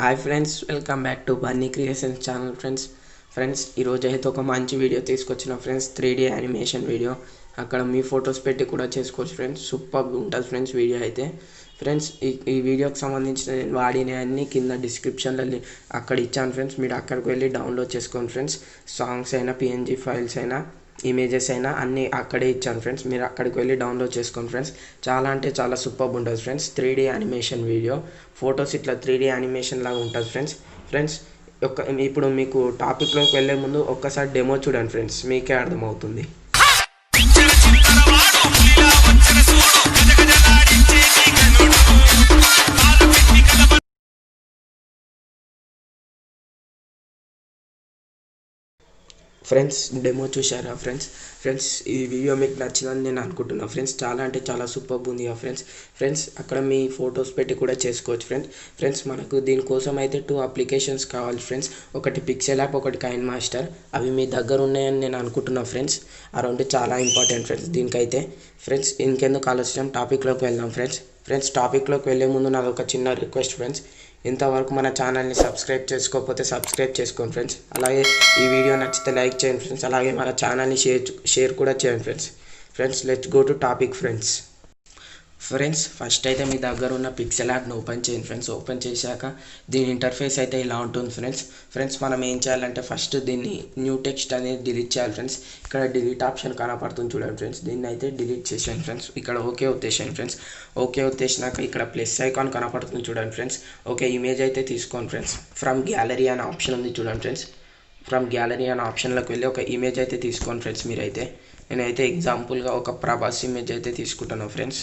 Hi friends, welcome back to Bunny creations channel. Friends ఈరోజు అయితే ఒక మంచి వీడియో తీసుకొచ్చిన ఫ్రెండ్స్. 3D animation video. అక్కడ మీ ఫొటోస్ పెట్టి కూడా చేసుకోవచ్చు ఫ్రెండ్స్. సూపర్ ఉంటుంది ఫ్రెండ్స్ వీడియో అయితే. ఫ్రెండ్స్ ఈ వీడియోకి సంబంధించిన నేను వాడిన అన్ని కింద డిస్క్రిప్షన్లో అక్కడ ఇచ్చాను ఫ్రెండ్స్. మీరు అక్కడికి వెళ్ళి డౌన్లోడ్ చేసుకోండి ఫ్రెండ్స్. సాంగ్స్ అయినా, పిఎన్జీ ఫైల్స్ అయినా, ఇమేజెస్ అయినా అన్నీ అక్కడే ఇచ్చాను ఫ్రెండ్స్. మీరు అక్కడికి వెళ్ళి డౌన్లోడ్ చేసుకోండి ఫ్రెండ్స్. చాలా అంటే చాలా సూపర్ ఉంటుంది friends. 3D animation video. Photos ఇట్లా 3D యానిమేషన్ లాగా ఉంటుంది ఫ్రెండ్స్. ఇప్పుడు మీకు టాపిక్లోకి వెళ్ళే ముందు ఒక్కసారి డెమో చూడండి ఫ్రెండ్స్, మీకే అర్థమవుతుంది. ఫ్రెండ్స్ డెమో చూశారా ఫ్రెండ్స్ ఈ వీడియో మీకు నచ్చిందని నేను అనుకుంటున్నాను ఫ్రెండ్స్. చాలా అంటే చాలా సూపర్ ఉంది ఫ్రెండ్స్ అక్కడ మీ ఫొటోస్ పెట్టి కూడా చేసుకోవచ్చు ఫ్రెండ్స్. మనకు దీనికోసం అయితే 2 అప్లికేషన్స్ కావాలి ఫ్రెండ్స్. ఒకటి పిక్సెల్ యాప్, ఒకటి కైన్మాస్టర్. అవి మీ దగ్గర ఉన్నాయని నేను అనుకుంటున్నాను ఫ్రెండ్స్. ఆ రెండు చాలా ఇంపార్టెంట్ ఫ్రెండ్స్ దీనికైతే. ఫ్రెండ్స్ ఇంకెందుకు ఆలోచన, టాపిక్లోకి వెళ్దాం ఫ్రెండ్స్. టాపిక్లోకి వెళ్ళే ముందు నాకు ఒక చిన్న రిక్వెస్ట్ ఫ్రెండ్స్. ఇంతవరకు మన ఛానల్ని సబ్స్క్రైబ్ చేసుకోకపోతే సబ్స్క్రైబ్ చేసుకోండి ఫ్రెండ్స్. అలాగే ఈ వీడియో నచ్చితే లైక్ చేయండి ఫ్రెండ్స్. అలాగే మన ఛానల్ని షేర్ కూడా చేయండి friends. Let's go to topic friends. First అయితే మీ దగ్గర ఉన్న పిక్సెల్ యాప్ని ఓపెన్ చేయండి ఫ్రెండ్స్. ఓపెన్ చేశాక దీని ఇంటర్ఫేస్ అయితే ఇలా ఉంటుంది ఫ్రెండ్స్. మనం ఏం చేయాలంటే ఫస్ట్ దీన్ని న్యూ టెక్స్ట్ అనేది డిలీట్ చేయాలి ఫ్రెండ్స్. ఇక్కడ డిలీట్ ఆప్షన్ కనపడుతుంది చూడండి ఫ్రెండ్స్. దీన్ని అయితే డిలీట్ చేసేయండి ఫ్రెండ్స్. ఇక్కడ ఓకే వచ్చేసాను ఫ్రెండ్స్. ఓకే వచ్చేసినాక ఇక్కడ ప్లస్ ఐకాన్ కనపడుతుంది చూడండి ఫ్రెండ్స్. ఓకే ఇమేజ్ అయితే తీసుకోండి ఫ్రెండ్స్. ఫ్రమ్ గ్యాలరీ అనే ఆప్షన్ ఉంది చూడండి ఫ్రెండ్స్. ఫ్రమ్ గ్యాలరీ అనే ఆప్షన్లోకి వెళ్ళి ఒక ఇమేజ్ అయితే తీసుకోండి ఫ్రెండ్స్. నేనైతే ఎగ్జాంపుల్గా ఒక ప్రభాస్ ఇమేజ్ అయితే తీసుకుంటాను ఫ్రెండ్స్.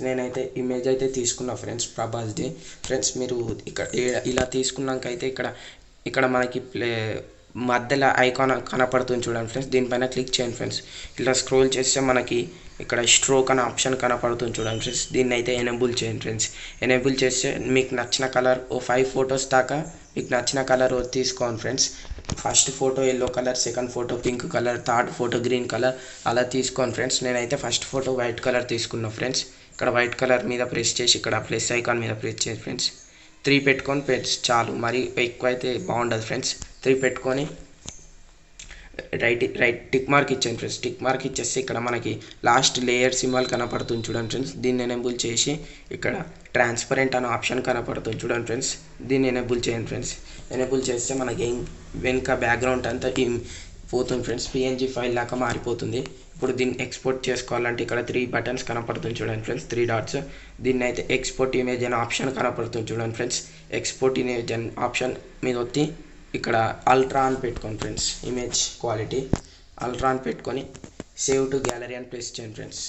నేనైతే ఇమేజ్ అయితే తీసుకున్నా ఫ్రెండ్స్, ప్రభాస్ది. ఫ్రెండ్స్ మీరు ఇక్కడ ఇలా తీసుకున్నాక అయితే ఇక్కడ మనకి మధ్యలో ఐకాన్ కనపడుతుంది చూడండి ఫ్రెండ్స్. దీనిపైన క్లిక్ చేయండి ఫ్రెండ్స్. ఇలా స్క్రోల్ చేస్తే మనకి ఇక్కడ స్ట్రోక్ అనే ఆప్షన్ కనపడుతుంది చూడండి ఫ్రెండ్స్. దీన్ని అయితే ఎనేబుల్ చేయండి ఫ్రెండ్స్. ఎనేబుల్ చేస్తే మీకు నచ్చిన కలర్ 5 ఫొటోస్ దాకా మీకు నచ్చిన కలర్ తీసుకోండి friends. First photo yellow colour, second photo pink colour, third photo green colour అలా తీసుకోండి ఫ్రెండ్స్. నేనైతే ఫస్ట్ ఫోటో వైట్ కలర్ తీసుకున్నా ఫ్రెండ్స్. ఇక్కడ వైట్ కలర్ మీద ప్రెస్ చేసి ఇక్కడ ప్లస్ ఐకాన్ మీద ప్రెస్ చేయండి ఫ్రెండ్స్. 3 పెట్టుకొని చాలు, మరి ఎక్కువ అయితే బాగుండదు ఫ్రెండ్స్. 3 పెట్టుకొని రైట్ టిక్ మార్క్ ఇచ్చాను ఫ్రెండ్స్. టిక్ మార్క్ ఇచ్చేస్తే ఇక్కడ మనకి లాస్ట్ లేయర్ సింబల్ కనపడుతుంది చూడండి ఫ్రెండ్స్. దీన్ని ఎనేబుల్ చేసి ఇక్కడ ట్రాన్స్పరెంట్ అనే ఆప్షన్ కనపడుతుంది చూడండి ఫ్రెండ్స్. దీన్ని ఎనేబుల్ చేయండి ఫ్రెండ్స్. ఎనేబుల్ చేస్తే మనకి వెనుక బ్యాక్గ్రౌండ్ అంతా పోతుంది ఫ్రెండ్స్. పిఎన్జీ ఫైల్ లాగా మారిపోతుంది. ఇప్పుడు దీన్ని ఎక్స్పోర్ట్ చేసుకోవాలంటే ఇక్కడ 3 బటన్స్ కనపడుతుంది చూడండి ఫ్రెండ్స్, 3 డాట్స్. దీన్ని అయితే ఎక్స్పోర్ట్ ఇమేజ్ అనే ఆప్షన్ కనపడుతుంది చూడండి ఫ్రెండ్స్. ఎక్స్పోర్ట్ ఇమేజ్ అనే ఆప్షన్ మీద వచ్చి ఇక్కడ అల్ట్రా అని పెట్టుకోండి ఫ్రెండ్స్. ఇమేజ్ క్వాలిటీ అల్ట్రా అని పెట్టుకొని సేవ్ టు గ్యాలరీ అని ప్రెస్ చేయండి ఫ్రెండ్స్.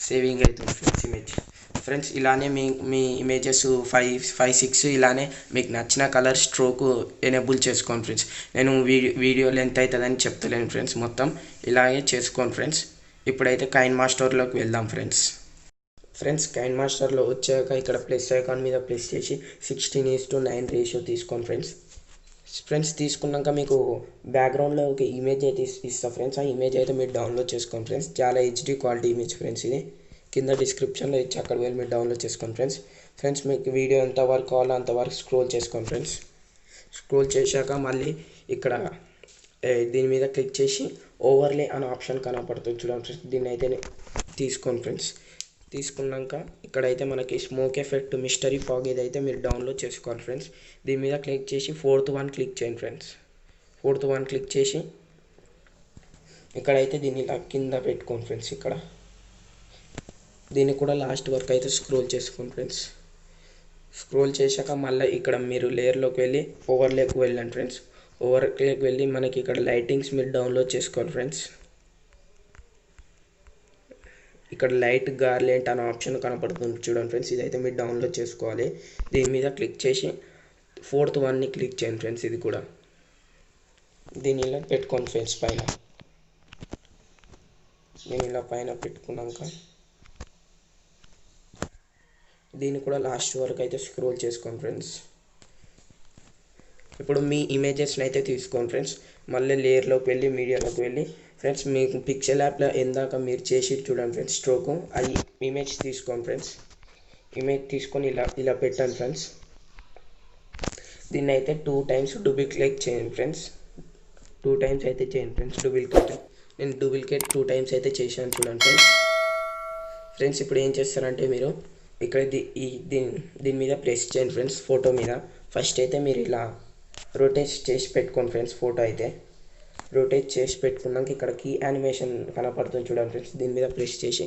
సేవింగ్ అవుతుంది ఫ్రెండ్స్ ఇమేజ్. ఫ్రెండ్స్ ఇలానే మీ ఇమేజెస్ 5-6 ఇలానే మీకు నచ్చిన కలర్ స్ట్రోక్ ఎనేబుల్ చేసుకోండి ఫ్రెండ్స్. నేను వీడియో లెంత్ అవుతుందని చెప్తలేను ఫ్రెండ్స్, మొత్తం ఇలాగే చేసుకోండి ఫ్రెండ్స్. ఇప్పుడైతే కైన్మాస్టర్లోకి వెళ్దాం ఫ్రెండ్స్. కైన్మాస్టర్లో వచ్చాక ఇక్కడ ప్లస్ ఐకాన్ మీద ప్రెస్ చేసి 16:9 రేషియో తీసుకోండి ఫ్రెండ్స్. తీసుకున్నాక మీకు బ్యాక్గ్రౌండ్లో ఒక ఇమేజ్ అయితే ఇస్తా ఫ్రెండ్స్. ఆ ఇమేజ్ అయితే మీరు డౌన్లోడ్ చేసుకోండి ఫ్రెండ్స్. చాలా హెచ్డి క్వాలిటీ ఇమేజ్ ఫ్రెండ్స్. ఇది కింద డిస్క్రిప్షన్లో ఇచ్చి అక్కడ వెళ్ళి మీరు డౌన్లోడ్ చేసుకోండి ఫ్రెండ్స్. మీకు వీడియో ఎంతవరకు కావాలో అంతవరకు స్క్రోల్ చేసుకోండి ఫ్రెండ్స్. స్క్రోల్ చేశాక మళ్ళీ ఇక్కడ దీని మీద క్లిక్ చేసి ఓవర్లే అనే ఆప్షన్ కనపడుతుంది చూడండి ఫ్రెండ్స్. దీన్ని అయితే తీసుకోండి ఫ్రెండ్స్. తీసుకున్నాక ఇక్కడైతే మనకి స్మోక్ ఎఫెక్ట్ మిస్టరీ ఫాగ్ ఇదైతే మీరు డౌన్లోడ్ చేసుకోవాలి ఫ్రెండ్స్. దీని మీద క్లిక్ చేసి 4th one క్లిక్ చేయండి ఫ్రెండ్స్. 4th one క్లిక్ చేసి ఇక్కడైతే దీన్ని ఇలా కింద పెట్టుకోండి ఫ్రెండ్స్. ఇక్కడ దీన్ని కూడా లాస్ట్ వరకు అయితే స్క్రోల్ చేసుకోండి ఫ్రెండ్స్. స్క్రోల్ చేశాక మళ్ళీ ఇక్కడ మీరు లేయర్లోకి వెళ్ళి ఓవర్లేకి వెళ్ళండి ఫ్రెండ్స్. ఓవర్లేకి వెళ్ళి మనకి ఇక్కడ లైటింగ్స్ మీరు డౌన్లోడ్ చేసుకోండి ఫ్రెండ్స్. ఇక్కడ లైట్ గార్లెంట్ అనే ఆప్షన్ కనపడుతుంది చూడండి ఫ్రెండ్స్. ఇదైతే మీరు డౌన్లోడ్ చేసుకోవాలి. దీని మీద క్లిక్ చేసి 4th one క్లిక్ చేయండి ఫ్రెండ్స్. ఇది కూడా దీని ఇలా పెట్టుకోండి ఫ్రెండ్స్. దీని ఇలా పైన పెట్టుకున్నాక దీన్ని కూడా లాస్ట్ వరకు అయితే స్క్రోల్ చేసుకోండి ఫ్రెండ్స్. ఇప్పుడు మీ ఇమేజెస్ని అయితే తీసుకోండి ఫ్రెండ్స్. మళ్ళీ లేయర్లోకి వెళ్ళి మీడియాలోకి వెళ్ళి ఫ్రెండ్స్ మీకు పిక్సెల్ యాప్లో ఎందాక మీరు చేసి చూడండి ఫ్రెండ్స్ స్ట్రోక్ అది ఇమేజ్ తీసుకోండి ఫ్రెండ్స్. ఇమేజ్ తీసుకొని ఇలా ఇలా పెట్టాను ఫ్రెండ్స్. దీన్ని అయితే 2 టైమ్స్ డూప్లికేట్ చేయండి ఫ్రెండ్స్. 2 టైమ్స్ అయితే చేయండి ఫ్రెండ్స్ డూప్లికేట్. నేను డూప్లికేట్ 2 టైమ్స్ అయితే చేశాను చూడండి ఫ్రెండ్స్. ఫ్రెండ్స్ ఇప్పుడు ఏం చేస్తారంటే మీరు ఇక్కడ దీని మీద ప్రెస్ చేయండి ఫ్రెండ్స్. ఫోటో మీద ఫస్ట్ అయితే మీరు ఇలా రొటేట్ చేసి పెట్టుకోండి ఫ్రెండ్స్. ఫోటో అయితే రొటేట్ చేసి పెట్టుకున్నాక ఇక్కడ కీ యానిమేషన్ కనపడుతుంది చూడండి ఫ్రెండ్స్. దీని మీద ప్రెస్ చేసి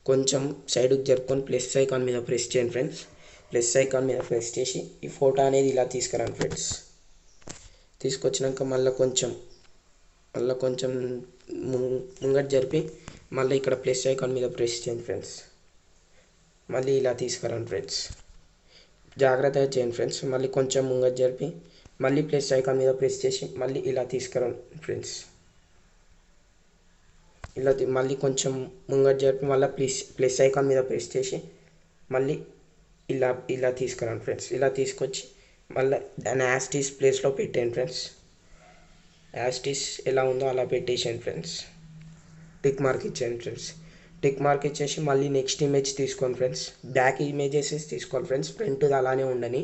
కొంచెం సైడ్కి జరుపుకొని ప్లస్ ఐకాన్ మీద ప్రెస్ చేయండి ఫ్రెండ్స్. ప్లస్ ఐకాన్ మీద ప్రెస్ చేసి ఈ ఫోటో అనేది ఇలా తీసుకురండి ఫ్రెండ్స్. తీసుకొచ్చినాక మళ్ళీ కొంచెం ముంగట జరిపి మళ్ళీ ఇక్కడ ప్లస్ ఐకాన్ మీద ప్రెస్ చేయండి ఫ్రెండ్స్. మళ్ళీ ఇలా తీసుకురండి ఫ్రెండ్స్. జాగ్రత్తగా చేయండి ఫ్రెండ్స్. మళ్ళీ కొంచెం ముంగట జరిపి మళ్ళీ ప్లస్ ఐకాన్ మీద ప్రెస్ చేసి మళ్ళీ ఇలా తీసుకురండి ఫ్రెండ్స్. ఇలా మళ్ళీ కొంచెం ముంగట జరిపి మళ్ళీ ప్లస్ ఐకాన్ మీద ప్రెస్ చేసి మళ్ళీ ఇలా తీసుకురండి ఫ్రెండ్స్. ఇలా తీసుకొచ్చి మళ్ళీ దాన్ని యాస్టీస్ ప్లేస్లో పెట్టేయండి ఫ్రెండ్స్. యాస్టీస్ ఎలా ఉందో అలా పెట్టేసేయండి ఫ్రెండ్స్. టిక్ మార్క్ ఇచ్చేయండి ఫ్రెండ్స్. టిక్ మార్క్ ఇచ్చేసి మళ్ళీ నెక్స్ట్ ఇమేజ్ తీసుకోండి ఫ్రెండ్స్. బ్యాక్ ఇమేజెస్ తీసుకోండి ఫ్రెండ్స్. ఫ్రంట్ అలానే ఉండని.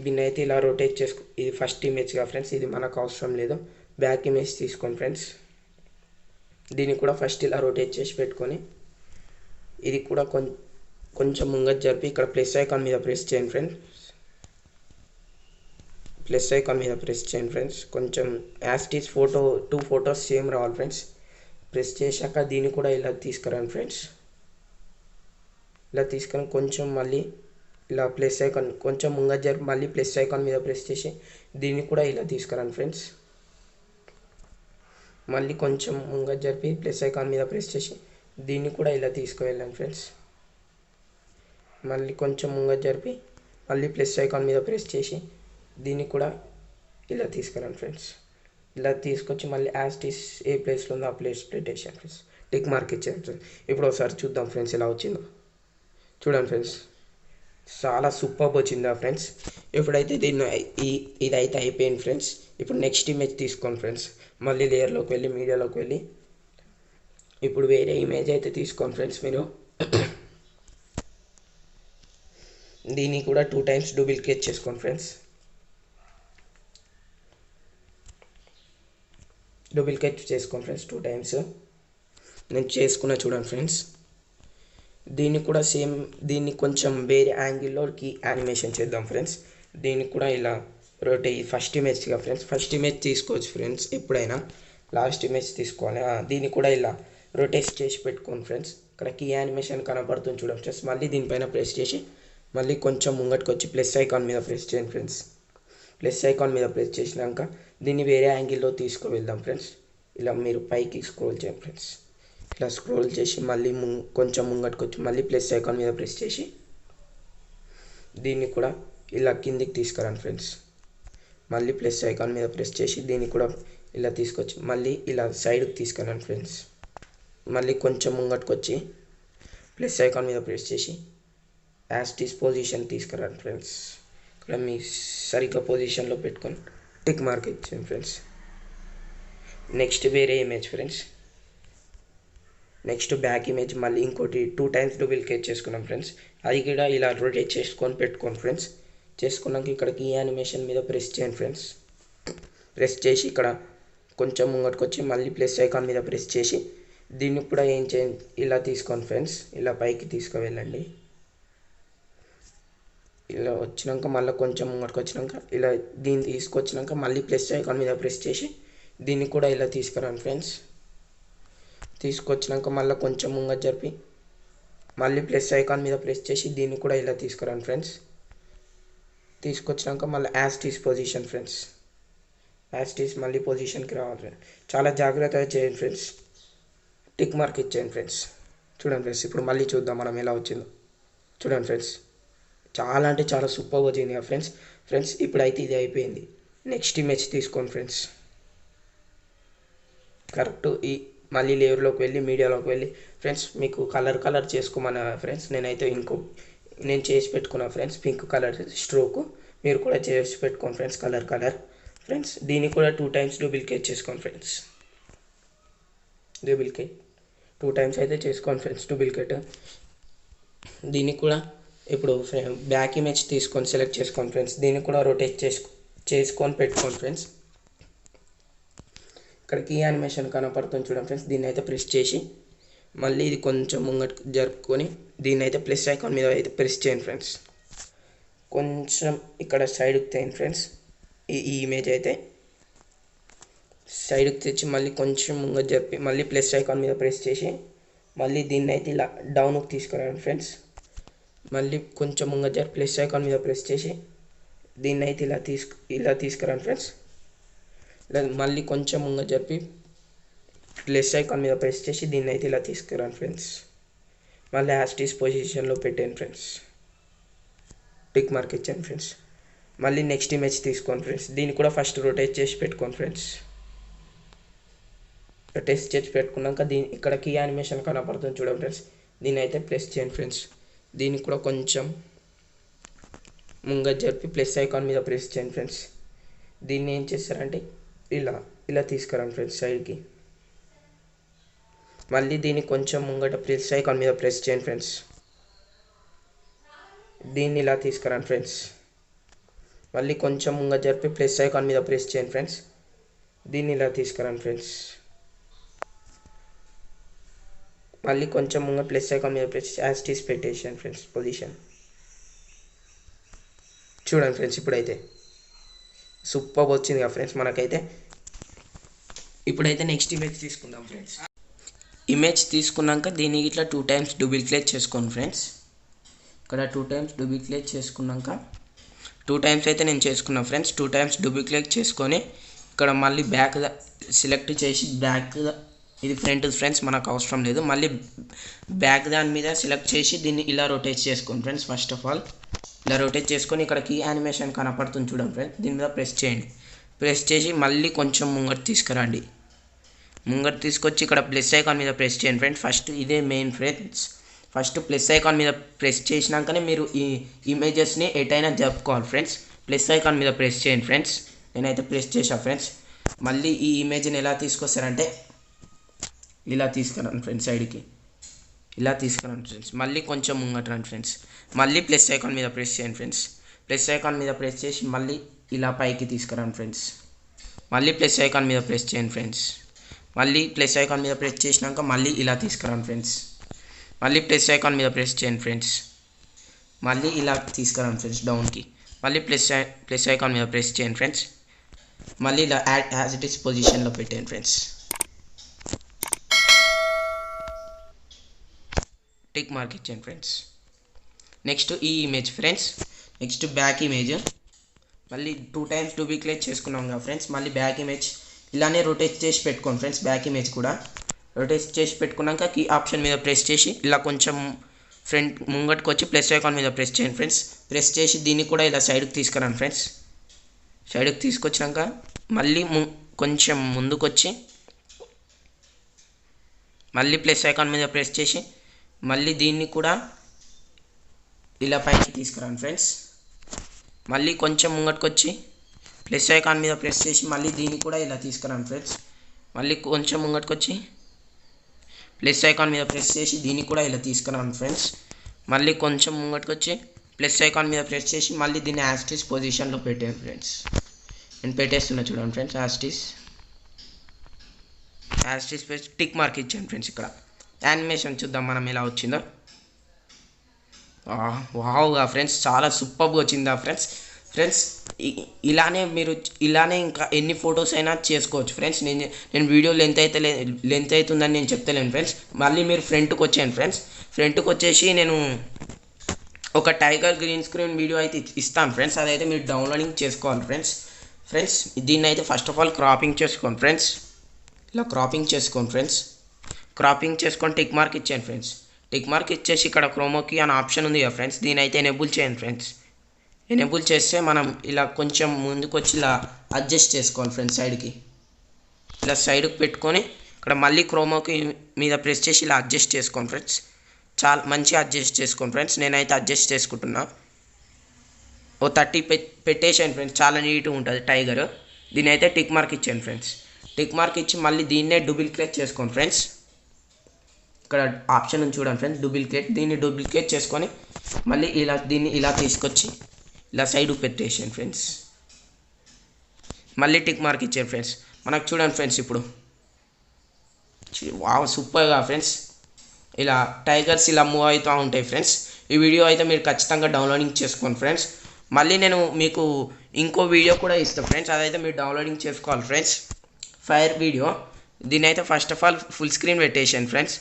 దీన్ని అయితే ఇలా రొటేట్ ఇది ఫస్ట్ ఇమేజ్గా ఫ్రెండ్స్. ఇది మనకు అవసరం లేదు. బ్యాక్ ఇమేజ్ తీసుకోండి ఫ్రెండ్స్. దీన్ని కూడా ఫస్ట్ ఇలా రొటేట్ చేసి పెట్టుకొని ఇది కూడా కొంచెం ముంగట జరిపి ఇక్కడ ప్లస్ ఐకాన్ మీద ప్రెస్ చేయండి ఫ్రెండ్స్. ప్లస్ ఐకాన్ మీద ప్రెస్ చేయండి ఫ్రెండ్స్. కొంచెం యాస్టీస్ 2 ఫొటోస్ సేమ్ రావాలి ఫ్రెండ్స్. ప్రెస్ చేశాక దీన్ని కూడా ఇలా తీసుకురండి ఫ్రెండ్స్. ఇలా తీసుకొని కొంచెం మళ్ళీ ఇలా ప్లస్ ఐకాన్ కొంచెం ముంగట జరిపి మళ్ళీ ప్లస్ ఐకాన్ మీద ప్రెస్ చేసి దీన్ని కూడా ఇలా తీసుకురండి ఫ్రెండ్స్. మళ్ళీ కొంచెం ముంగట జరిపి ప్లస్ ఐకాన్ మీద ప్రెస్ చేసి దీన్ని కూడా ఇలా తీసుకువెళ్ళండి ఫ్రెండ్స్. మళ్ళీ కొంచెం ముంగట జరిపి మళ్ళీ ప్లస్ ఐకాన్ మీద ప్రెస్ చేసి దీన్ని కూడా ఇలా తీసుకురండి ఫ్రెండ్స్. ఇలా తీసుకొచ్చి మళ్ళీ యాస్టీస్ ఏ ప్లేస్లో ఉందో ఆ ప్లేస్ పెట్టేసాను ఫ్రెండ్స్. టిక్ మార్క్ ఇచ్చాను ఫ్రెండ్స్. ఇప్పుడు ఒకసారి చూద్దాం ఫ్రెండ్స్ ఎలా వచ్చిందో. చూడండి ఫ్రెండ్స్ చాలా సూపర్బ్ వచ్చిందా ఫ్రెండ్స్. ఇప్పుడైతే ఇదైతే అయిపోయింది ఫ్రెండ్స్. ఇప్పుడు నెక్స్ట్ ఇమేజ్ తీసుకోండి ఫ్రెండ్స్. మళ్ళీ లేయర్లోకి వెళ్ళి మీడియాలోకి వెళ్ళి ఇప్పుడు వేరే ఇమేజ్ అయితే తీసుకోండి ఫ్రెండ్స్. మీరు దీన్ని కూడా 2 టైమ్స్ డూప్లికేట్ చేసుకోండి ఫ్రెండ్స్. డూప్లికేట్ చేసుకోండి ఫ్రెండ్స్ 2 టైమ్స్. నేను చేసుకున్నా చూడండి ఫ్రెండ్స్. దీన్ని కూడా సేమ్ దీన్ని కొంచెం వేరే యాంగిల్లోకి యానిమేషన్ చేద్దాం ఫ్రెండ్స్. దీన్ని కూడా ఇలా ఫస్ట్ ఇమేజ్గా ఫ్రెండ్స్. ఫస్ట్ ఇమేజ్ తీసుకోవచ్చు ఫ్రెండ్స్. ఎప్పుడైనా లాస్ట్ ఇమేజ్ తీసుకోవాలి. దీన్ని కూడా ఇలా రొటేట్ చేసి పెట్టుకోండి ఫ్రెండ్స్. ఇక్కడ కీ యానిమేషన్ కనపడుతుంది చూడండి ఫ్రెండ్స్. మళ్ళీ దీనిపైన ప్రెస్ చేసి మళ్ళీ కొంచెం ముంగటికి వచ్చి ప్లస్ ఐకాన్ మీద ప్రెస్ చేయండి ఫ్రెండ్స్. ప్లస్ ఐకాన్ మీద ప్రెస్ చేసినాక దీన్ని వేరే యాంగిల్లో తీసుకువెళ్దాం ఫ్రెండ్స్. ఇలా మీరు పైకి స్క్రోల్ చేయండి ఫ్రెండ్స్. ఇలా స్క్రోల్ చేసి మళ్ళీ కొంచెం ముంగటికి వచ్చి మళ్ళీ ప్లస్ ఐకాన్ మీద ప్రెస్ చేసి దీన్ని కూడా ఇలా కిందికి తీసుకురండి ఫ్రెండ్స్. మళ్ళీ ప్లస్ ఐకాన్ మీద ప్రెస్ చేసి దీన్ని కూడా ఇలా తీసుకొచ్చి మళ్ళీ ఇలా సైడ్కి తీసుకురండి ఫ్రెండ్స్. మళ్ళీ కొంచెం ముంగటికి వచ్చి ప్లస్ ఐకాన్ మీద ప్రెస్ చేసి యాస్టీస్ పొజిషన్ తీసుకురండి ఫ్రెండ్స్. ఇక్కడ మీ సరిగ్గా పొజిషన్లో పెట్టుకొని టిక్ మార్క్ ఇచ్చాను ఫ్రెండ్స్. నెక్స్ట్ వేరే image friends. Next back image మళ్ళీ ఇంకోటి 2 టైమ్స్ డూప్లికేట్ చేసుకున్నాం ఫ్రెండ్స్. అది కూడా ఇలా రొటేట్ చేసుకొని పెట్టుకోండి ఫ్రెండ్స్. చేసుకున్నాక ఇక్కడికి ఈ యానిమేషన్ మీద ప్రెస్ చేయండి ఫ్రెండ్స్. ప్రెస్ చేసి ఇక్కడ కొంచెం ముంగటికి వచ్చి మళ్ళీ ప్లస్ ఐకాన్ మీద ప్రెస్ చేసి దీన్ని కూడా ఏం చేయండి ఇలా తీసుకోండి ఫ్రెండ్స్. ఇలా పైకి తీసుకువెళ్ళండి. ఇలా వచ్చినాక మళ్ళీ కొంచెం ముంగటికి వచ్చినాక ఇలా దీన్ని తీసుకొచ్చినాక మళ్ళీ ప్లస్ ఐకాన్ మీద ప్రెస్ చేసి దీన్ని కూడా ఇలా తీసుకురండి ఫ్రెండ్స్. తీసుకొచ్చినాక మళ్ళీ కొంచెం ముంగట జరిపి మళ్ళీ ప్లస్ ఐకాన్ మీద ప్రెస్ చేసి దీన్ని కూడా ఇలా తీసుకురండి ఫ్రెండ్స్. తీసుకొచ్చినాక మళ్ళీ యాస్టీస్ పొజిషన్ ఫ్రెండ్స్. యాస్టీస్ మళ్ళీ పొజిషన్కి రావాలి ఫ్రెండ్స్. చాలా జాగ్రత్తగా చేయండి ఫ్రెండ్స్. టిక్ మార్క్ ఇచ్చేయండి ఫ్రెండ్స్. చూడండి ఫ్రెండ్స్ ఇప్పుడు మళ్ళీ చూద్దాం మనం ఎలా వచ్చిందో. చూడండి ఫ్రెండ్స్ చాలా అంటే చాలా సూపర్గా వచ్చింది కదా ఫ్రెండ్స్. ఫ్రెండ్స్ ఇప్పుడైతే ఇది అయిపోయింది. నెక్స్ట్ ఇమేజ్ తీసుకోండి ఫ్రెండ్స్. కరెక్ట్ మళ్ళీ లేయర్లోకి వెళ్ళి మీడియాలోకి వెళ్ళి ఫ్రెండ్స్ మీకు కలర్ చేసుకోమన్నా ఫ్రెండ్స్. నేను చేసి పెట్టుకున్నా ఫ్రెండ్స్ పింక్ కలర్ స్ట్రోక్. మీరు కూడా చేసి పెట్టుకోండి ఫ్రెండ్స్ కలర్ ఫ్రెండ్స్. దీన్ని కూడా 2 టైమ్స్ డూప్లికేట్ చేసుకోండి ఫ్రెండ్స్. డూప్లికేట్ 2 టైమ్స్ అయితే చేసుకోండి ఫ్రెండ్స్ డూప్లికేట్. దీన్ని కూడా ఇప్పుడు బ్యాక్ ఇమేజ్ తీసుకొని సెలెక్ట్ చేసుకోండి ఫ్రెండ్స్. దీన్ని కూడా రొటేట్ చేసుకొని పెట్టుకోండి ఫ్రెండ్స్. ఇక్కడ కీ యానిమేషన్ కనపడుతుంది చూడండి ఫ్రెండ్స్. దీన్ని అయితే ప్రెస్ చేసి మళ్ళీ ఇది కొంచెం ముంగట్ జరుపుకొని దీన్ని అయితే ప్లస్ ఐకాన్ మీద అయితే ప్రెస్ చేయండి ఫ్రెండ్స్. కొంచెం ఇక్కడ సైడ్కి తేయండి ఫ్రెండ్స్. ఈ ఇమేజ్ అయితే సైడ్కి తెచ్చి మళ్ళీ కొంచెం ముంగట్ జరిపి మళ్ళీ ప్లస్ ఐకాన్ మీద ప్రెస్ చేసి మళ్ళీ దీన్ని అయితే ఇలా డౌన్కి తీసుకురండి ఫ్రెండ్స్. మళ్ళీ కొంచెం ముంగట్ జరిపి ప్లస్ ఐకాన్ మీద ప్రెస్ చేసి దీన్ని అయితే ఇలా తీసుకురండి ఫ్రెండ్స్. మళ్ళీ కొంచెం ముంగట్ జరిపి ప్లస్ ఐకాన్ మీద ప్రెస్ చేసి దీన్ని అయితే ఇలా తీసుకురండి ఫ్రెండ్స్. మళ్ళీ యాస్టీస్ పొజిషన్లో పెట్టండి ఫ్రెండ్స్. టిక్ మార్క్ ఇచ్చాను ఫ్రెండ్స్. మళ్ళీ నెక్స్ట్ ఇమేజ్ తీసుకోండి ఫ్రెండ్స్. దీన్ని కూడా ఫస్ట్ రొటేట్ చేసి పెట్టుకోండి ఫ్రెండ్స్. రొటేట్ చేసి పెట్టుకున్నాక ఇక్కడ కీ యానిమేషన్ కనపడుతుంది చూడండి ఫ్రెండ్స్. దీన్ని అయితే ప్రెస్ చేయండి ఫ్రెండ్స్. దీన్ని కూడా కొంచెం ముంగట్ జరిపి ప్లస్ ఐకాన్ మీద ప్రెస్ చేయండి ఫ్రెండ్స్. దీన్ని ఏం చేస్తారంటే ఇలా తీసుకురండి ఫ్రెండ్స్ సైడ్కి. మళ్ళీ దీన్ని కొంచెం ముంగట ప్లస్ ఐకాన్ మీద ప్రెస్ చేయండి ఫ్రెండ్స్. దీన్ని ఇలా తీసుకురండి ఫ్రెండ్స్. మళ్ళీ కొంచెం ముంగట జరిపి ప్లస్ ఐకాన్ మీద ప్రెస్ చేయండి ఫ్రెండ్స్. దీన్ని ఇలా తీసుకురండి ఫ్రెండ్స్. మళ్ళీ కొంచెం ముంగట ప్లస్ ఐకాన్ మీద ప్రెస్ యాస్టీస్ పెట్టేసాను ఫ్రెండ్స్ పొజిషన్. చూడండి ఫ్రెండ్స్ ఇప్పుడైతే సూపర్ వచ్చింది కదా ఫ్రెండ్స్ మనకైతే. ఇప్పుడైతే నెక్స్ట్ ఇమేజ్ తీసుకుందాం ఫ్రెండ్స్. ఇమేజ్ తీసుకున్నాక దీన్ని ఇట్లా 2 times డబుల్ క్లిక్ చేసుకోండి ఫ్రెండ్స్. ఇక్కడ 2 times డబుల్ క్లిక్ చేసుకున్నాక 2 times అయితే నేను చేసుకున్నాను ఫ్రెండ్స్. 2 times డబుల్ క్లిక్ చేసుకొని ఇక్కడ మళ్ళీ బ్యాక్ సెలెక్ట్ చేసి బ్యాక్ ఇది ఫ్రంట్ ఫ్రెండ్స్ మనకు అవసరం లేదు. మళ్ళీ బ్యాక్ దాని మీద సెలెక్ట్ చేసి దీన్ని ఇలా రొటేట్ చేసుకోండి ఫ్రెండ్స్. ఫస్ట్ ఆఫ్ ఆల్ ఇలా రొటేట్ చేసుకొని ఇక్కడ కీ యానిమేషన్ కనపడుతుంది చూడండి ఫ్రెండ్స్. దీని మీద ప్రెస్ చేయండి. ప్రెస్ చేసి మళ్ళీ కొంచెం ముంగట తీసుకురండి. ముంగట తీసుకొచ్చి ఇక్కడ ప్లస్ ఐకాన్ మీద ప్రెస్ చేయండి ఫ్రెండ్స్. ఫస్ట్ ఇదే main friends. First plus icon మీద ప్రెస్ చేసినాకనే మీరు ఈ ఇమేజెస్ని ఎటైనా జరుపుకోవాలి ఫ్రెండ్స్. ప్లస్ ఐకాన్ మీద ప్రెస్ చేయండి ఫ్రెండ్స్. నేనైతే ప్రెస్ చేసా ఫ్రెండ్స్. మళ్ళీ ఈ ఇమేజ్ని ఎలా తీసుకొస్తారంటే ఇలా తీసుకురండి ఫ్రెండ్స్. సైడ్కి ఇలా తీసుకురండి ఫ్రెండ్స్. మళ్ళీ కొంచెం ముంగట రండి ఫ్రెండ్స్. మళ్ళీ ప్లస్ ఐకాన్ మీద ప్రెస్ చేయండి ఫ్రెండ్స్. ప్లస్ ఐకాన్ మీద ప్రెస్ చేసి మళ్ళీ ఇలా పైకి తీసుకురండి ఫ్రెండ్స్. మళ్ళీ ప్లస్ ఐకాన్ మీద ప్రెస్ చేయండి ఫ్రెండ్స్. మళ్ళీ ప్లస్ ఐకాన్ మీద ప్రెస్ చేసినాక మళ్ళీ ఇలా తీసుకురండి ఫ్రెండ్స్. మళ్ళీ ప్లస్ ఐకాన్ మీద ప్రెస్ చేయండి ఫ్రెండ్స్. మళ్ళీ ఇలా తీసుకురండి ఫ్రెండ్స్ డౌన్కి. మళ్ళీ ప్లస్ ఐకాన్ మీద ప్రెస్ చేయండి ఫ్రెండ్స్. మళ్ళీ ఇలా యాజ్ ఇట్ ఈస్ పొజిషన్లో పెట్టండి ఫ్రెండ్స్. టిక్ మార్క్ ఇచ్చాను ఫ్రెండ్స్. నెక్స్ట్ ఈ image friends. Next back image మళ్ళీ 2 times డబుల్ క్లిక్ చేసుకున్నాం కదా ఫ్రెండ్స్. మళ్ళీ బ్యాక్ ఇమేజ్ ఇలానే రొటేట్ చేసి పెట్టుకోండి ఫ్రెండ్స్. బ్యాక్ ఇమేజ్ కూడా రొటేట్ చేసి పెట్టుకున్నాక కీ ఆప్షన్ మీద ప్రెస్ చేసి ఇలా కొంచెం ఫ్రంట్ ముంగట్కి వచ్చి ప్లస్ ఐకాన్ మీద ప్రెస్ చేయండి ఫ్రెండ్స్. ప్రెస్ చేసి దీన్ని కూడా ఇలా సైడ్కి తీసుకురండి ఫ్రెండ్స్. సైడ్కి తీసుకొచ్చినాక మళ్ళీ కొంచెం ముందుకు వచ్చి మళ్ళీ ప్లస్ ఐకాన్ మీద ప్రెస్ చేసి మళ్ళీ దీన్ని కూడా ఇలా పైకి తీసుకురండి ఫ్రెండ్స్. మళ్ళీ కొంచెం ముంగట్కి వచ్చి ప్లస్ ఐకాన్ మీద ప్రెస్ చేసి మళ్ళీ దీన్ని కూడా ఇలా తీసుకురండి ఫ్రెండ్స్. మళ్ళీ కొంచెం ముంగట్కి వచ్చి ప్లస్ ఐకాన్ మీద ప్రెస్ చేసి దీన్ని కూడా ఇలా తీసుకురండి ఫ్రెండ్స్. మళ్ళీ కొంచెం ముంగట్కి వచ్చి ప్లస్ ఐకాన్ మీద ప్రెస్ చేసి మళ్ళీ దీన్ని యాస్టీస్ పొజిషన్లో పెట్టాను ఫ్రెండ్స్. నేను పెట్టేస్తున్నా చూడండి ఫ్రెండ్స్. యాస్టీస్ ప్రెస్ టిక్ మార్క్ ఇచ్చాను ఫ్రెండ్స్. ఇక్కడ యానిమేషన్ చూద్దాం మనం ఎలా వచ్చిందో. వావ్గా ఫ్రెండ్స్ చాలా సూపర్గా వచ్చిందా ఫ్రెండ్స్. ఇలానే మీరు ఇంకా ఎన్ని ఫొటోస్ అయినా చేసుకోవచ్చు ఫ్రెండ్స్. నేను వీడియో లెంత్ అవుతుందని నేను చెప్తలేను ఫ్రెండ్స్. మళ్ళీ మీరు ఫ్రంట్కి వచ్చాను ఫ్రెండ్స్. ఫ్రంట్కి వచ్చేసి నేను ఒక టైగర్ గ్రీన్ స్క్రీన్ వీడియో అయితే ఇస్తాను ఫ్రెండ్స్. అదైతే మీరు డౌన్లోడింగ్ చేసుకోవాలి ఫ్రెండ్స్. దీన్ని అయితే ఫస్ట్ ఆఫ్ ఆల్ క్రాపింగ్ చేసుకోండి ఫ్రెండ్స్. ఇలా క్రాపింగ్ చేసుకోండి ఫ్రెండ్స్. క్రాపింగ్ చేసుకొని టిక్ మార్క్ ఇచ్చాను ఫ్రెండ్స్. టిక్ మార్క్ ఇచ్చేసి ఇక్కడ క్రోమోకి అనే ఆప్షన్ ఉంది కదా ఫ్రెండ్స్. దీని అయితే ఎనేబుల్ చేయండి ఫ్రెండ్స్. ఎనేబుల్ చేస్తే మనం ఇలా కొంచెం ముందుకు వచ్చి ఇలా అడ్జస్ట్ చేసుకోవాలి ఫ్రెండ్స్. సైడ్కి ఇలా సైడ్కి పెట్టుకొని ఇక్కడ మళ్ళీ క్రోమోకి మీద ప్రెస్ చేసి ఇలా అడ్జస్ట్ చేసుకోండి ఫ్రెండ్స్. చాలా మంచిగా అడ్జస్ట్ చేసుకోండి ఫ్రెండ్స్. నేనైతే అడ్జస్ట్ చేసుకుంటున్నా. ఓ 30 పెట్టేసాను ఫ్రెండ్స్. చాలా నీట్గా ఉంటుంది టైగర్. దీని అయితే టిక్ మార్క్ ఇచ్చాను ఫ్రెండ్స్. టిక్ మార్క్ ఇచ్చి మళ్ళీ దీన్నే డబుల్ క్లిక్ చేసుకోండి ఫ్రెండ్స్. ఇక్కడ ఆప్షన్ ఉంది చూడండి ఫ్రెండ్స్ డబుల్ క్లిక్. దీన్ని డబుల్ క్లిక్ చేసుకొని మళ్ళీ ఇలా దీన్ని ఇలా తీసుకొచ్చి ఇలా సైడ్కి పెట్టేసాను ఫ్రెండ్స్. మళ్ళీ టిక్ మార్క్ ఇచ్చాను ఫ్రెండ్స్. మనకు చూడండి ఫ్రెండ్స్ ఇప్పుడు వావ్ సూపర్గా ఫ్రెండ్స్ ఇలా టైగర్స్ ఇలా మూవ్ అవుతూ ఉంటాయి ఫ్రెండ్స్. ఈ వీడియో అయితే మీరు ఖచ్చితంగా డౌన్లోడింగ్ చేసుకోండి ఫ్రెండ్స్. మళ్ళీ నేను మీకు ఇంకో వీడియో కూడా ఇస్తాను ఫ్రెండ్స్, అదైతే మీరు డౌన్లోడింగ్ చేసుకోవాలి ఫ్రెండ్స్. ఫైర్ వీడియో దీని అయితే first of all full screen పెట్టేసాను ఫ్రెండ్స్.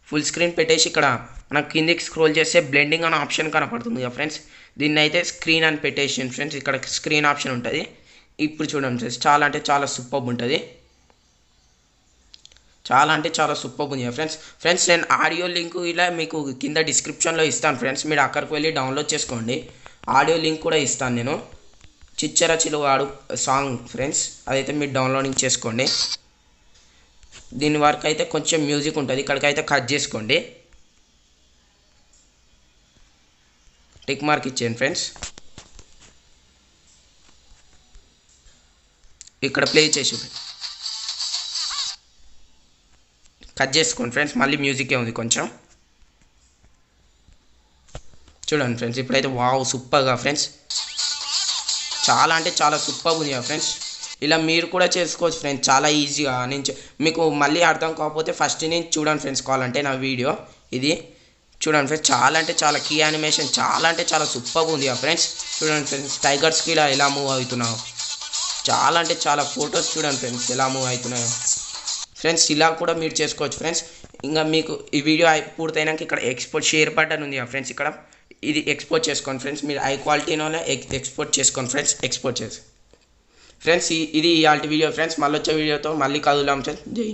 ఫుల్ స్క్రీన్ పెట్టేసి ఇక్కడ మనకు కిందికి స్క్రోల్ చేస్తే బ్లెండింగ్ అనే ఆప్షన్ కనపడుతుంది కదా ఫ్రెండ్స్. దీన్ని అయితే స్క్రీన్ అని పెట్టేసాను ఫ్రెండ్స్. ఇక్కడ స్క్రీన్ ఆప్షన్ ఉంటుంది. ఇప్పుడు చూడండి ఫ్రెండ్స్ చాలా అంటే చాలా సూపర్ ఉంటుంది. చాలా అంటే చాలా సూపర్ ఉంది ఫ్రెండ్స్. ఫ్రెండ్స్ నేను ఆడియో లింక్ ఇలా మీకు కింద డిస్క్రిప్షన్లో ఇస్తాను ఫ్రెండ్స్, మీరు అక్కడికి వెళ్ళి డౌన్లోడ్ చేసుకోండి. ఆడియో లింక్ కూడా ఇస్తాను నేను. చిచ్చర చిలువాడు సాంగ్ ఫ్రెండ్స్, అదైతే మీరు డౌన్లోడింగ్ చేసుకోండి. దీని వరకు అయితే కొంచెం మ్యూజిక్ ఉంటుంది, ఇక్కడికైతే కట్ చేసుకోండి. టిక్ మార్క్ ఇచ్చేయండి ఫ్రెండ్స్. ఇక్కడ ప్లే చేసి కట్ చేసుకోండి ఫ్రెండ్స్. మళ్ళీ మ్యూజికే ఉంది కొంచెం. చూడండి ఫ్రెండ్స్ ఇప్పుడైతే వావ్ సూపర్గా ఫ్రెండ్స్ చాలా అంటే చాలా సూపర్ ఉంది ఫ్రెండ్స్. ఇలా మీరు కూడా చేసుకోవచ్చు ఫ్రెండ్స్ చాలా ఈజీగా. నేను మీకు మళ్ళీ అర్థం కాకపోతే ఫస్ట్ నేను చూడండి ఫ్రెండ్స్ కావాలంటే నా వీడియో ఇది చూడండి ఫ్రెండ్స్. చాలా అంటే చాలా కీ యానిమేషన్ చాలా అంటే చాలా సూపర్గా ఉంది ఫ్రెండ్స్. చూడండి ఫ్రెండ్స్ టైగర్స్కి ఇలా ఎలా మూవ్ అవుతున్నావు, చాలా అంటే చాలా ఫొటోస్ చూడండి ఫ్రెండ్స్ ఎలా మూవ్ అవుతున్నాయో ఫ్రెండ్స్. ఇలా కూడా మీరు చేసుకోవచ్చు ఫ్రెండ్స్. ఇంకా మీకు ఈ వీడియో పూర్తయినాక ఇక్కడ ఎక్స్పోర్ట్ షేర్ బటన్ ఉంది ఫ్రెండ్స్, ఇక్కడ ఇది ఎక్స్పోర్ట్ చేసుకోండి ఫ్రెండ్స్. మీరు హై క్వాలిటీలోనే ఎక్స్పోర్ట్ చేసుకోండి ఫ్రెండ్స్. ఎక్స్పోర్ట్ చేసి ఫ్రెండ్స్ ఇది ఇవాళ వీడియో ఫ్రెండ్స్. మళ్ళీ వచ్చే వీడియోతో మళ్ళీ కదులాం ఫ్రెండ్స్. జై